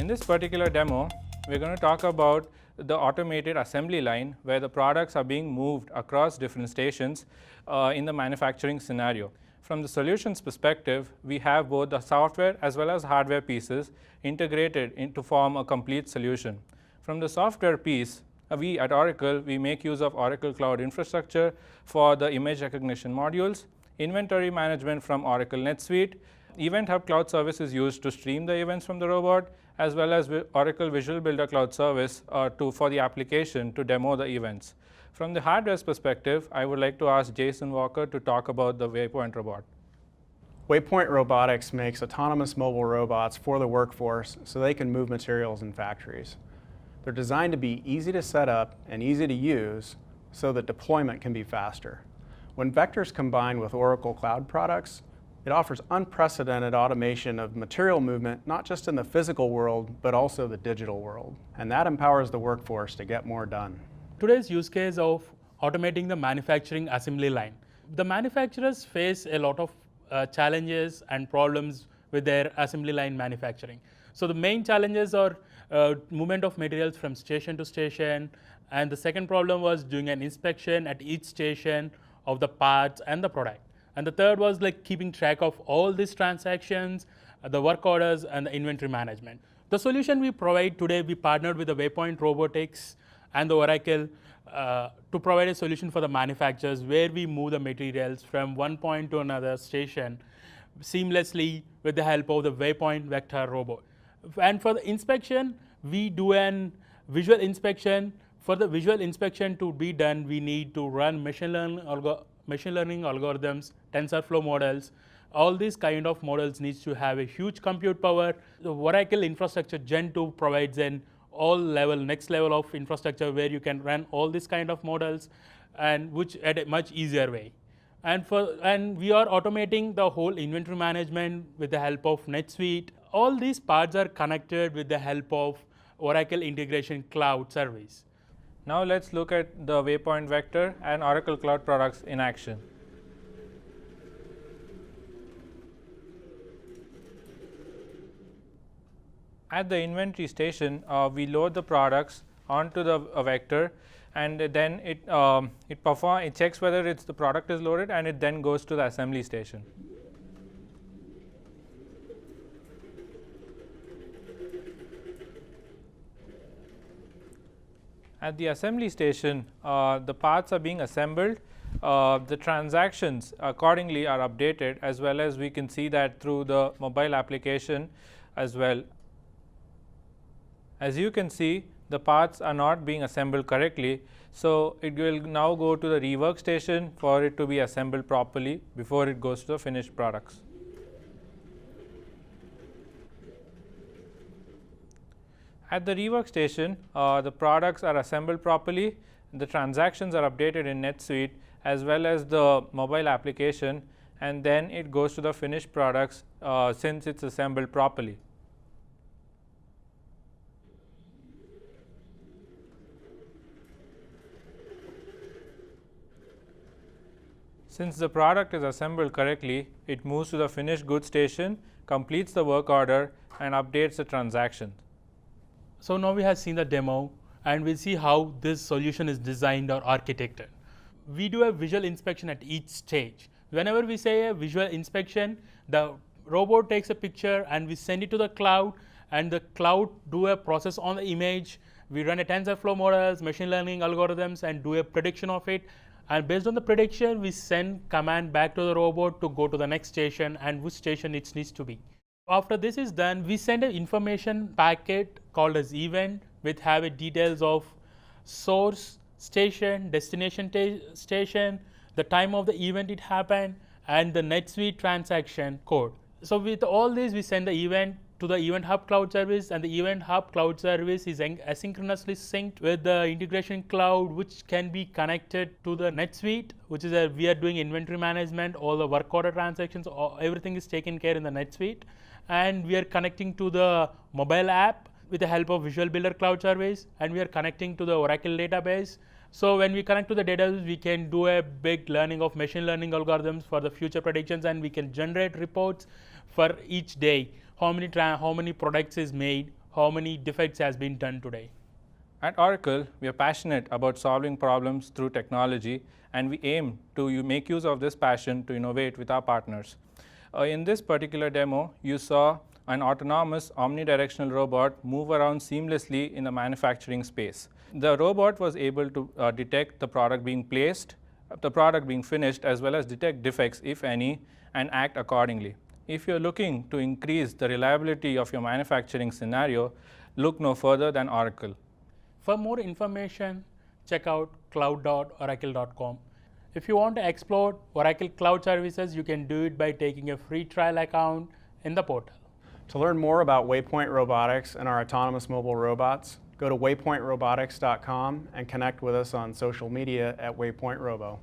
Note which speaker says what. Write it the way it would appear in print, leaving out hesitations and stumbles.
Speaker 1: In this particular demo, we're going to talk about the automated assembly line where the products are being moved across different stations in the manufacturing scenario. From the solutions perspective, we have both the software as well as hardware pieces integrated to form a complete solution. From the software piece, we at Oracle, we make use of Oracle Cloud Infrastructure for the image recognition modules, inventory management from Oracle NetSuite, Event Hub Cloud Service is used to stream the events from the robot, as well as Oracle Visual Builder Cloud Service for the application to demo the events. From the hardware's perspective, I would like to ask Jason Walker to talk about the Waypoint Robot.
Speaker 2: Waypoint Robotics makes autonomous mobile robots for the workforce so they can move materials in factories. They're designed to be easy to set up and easy to use so that deployment can be faster. When Vector's combined with Oracle Cloud products, it offers unprecedented automation of material movement, not just in the physical world, but also the digital world. And that empowers the workforce to get more done.
Speaker 3: Today's use case of automating the manufacturing assembly line. The manufacturers face a lot of challenges and problems with their assembly line manufacturing. So the main challenges are movement of materials from station to station, and the second problem was doing an inspection at each station of the parts and the product. And the third was like keeping track of all these transactions, the work orders, and the inventory management. The solution we provide today, we partnered with the Waypoint Robotics and the Oracle to provide a solution for the manufacturers where we move the materials from one point to another station seamlessly with the help of the Waypoint Vector robot. And for the inspection, we do an visual inspection. For the visual inspection to be done, we need to run machine learning algorithms, TensorFlow models. All these kind of models needs to have a huge compute power. The Oracle infrastructure Gen 2 provides an next level of infrastructure where you can run all these kind of models, and which at a much easier way. And we are automating the whole inventory management with the help of NetSuite. All these parts are connected with the help of Oracle Integration Cloud Service.
Speaker 1: Now let's look at the Waypoint Vector and Oracle Cloud products in action. At the inventory station, we load the products onto the vector, and then it checks whether the product is loaded, and it then goes to the assembly station. At the assembly station, the parts are being assembled. The transactions accordingly are updated, as well as we can see that through the mobile application as well. As you can see, the parts are not being assembled correctly, so it will now go to the rework station for it to be assembled properly before it goes to the finished products. At the rework station, the products are assembled properly, the transactions are updated in NetSuite as well as the mobile application, and then it goes to the finished products since it's assembled properly. Since the product is assembled correctly, it moves to the finished goods station, completes the work order, and updates the transaction.
Speaker 3: So now we have seen the demo, and we'll see how this solution is designed or architected. We do a visual inspection at each stage. Whenever we say a visual inspection, the robot takes a picture and we send it to the cloud, and the cloud do a process on the image. We run a TensorFlow models, machine learning algorithms, and do a prediction of it. And based on the prediction, we send command back to the robot to go to the next station and which station it needs to be. After this is done, we send an information packet called as event, which have details of source, station, destination station, the time of the event it happened, and the NetSuite transaction code. So with all this, we send the event to the Event Hub Cloud Service, and the Event Hub Cloud Service is asynchronously synced with the integration cloud, which can be connected to the NetSuite, which is we are doing inventory management, all the work order transactions, everything is taken care in the NetSuite. And we are connecting to the mobile app with the help of Visual Builder Cloud Service, and we are connecting to the Oracle database. So when we connect to the database, we can do a big learning of machine learning algorithms for the future predictions, and we can generate reports for each day. How many products is made, how many defects has been done today.
Speaker 1: At Oracle, we are passionate about solving problems through technology, and we aim to make use of this passion to innovate with our partners. In this particular demo, you saw an autonomous omnidirectional robot move around seamlessly in the manufacturing space. The robot was able to detect the product being placed, the product being finished, as well as detect defects, if any, and act accordingly. If you're looking to increase the reliability of your manufacturing scenario, look no further than Oracle.
Speaker 3: For more information, check out cloud.oracle.com. If you want to explore Oracle Cloud Services, you can do it by taking a free trial account in the portal.
Speaker 2: To learn more about Waypoint Robotics and our autonomous mobile robots, go to waypointrobotics.com and connect with us on social media at Waypoint Robo.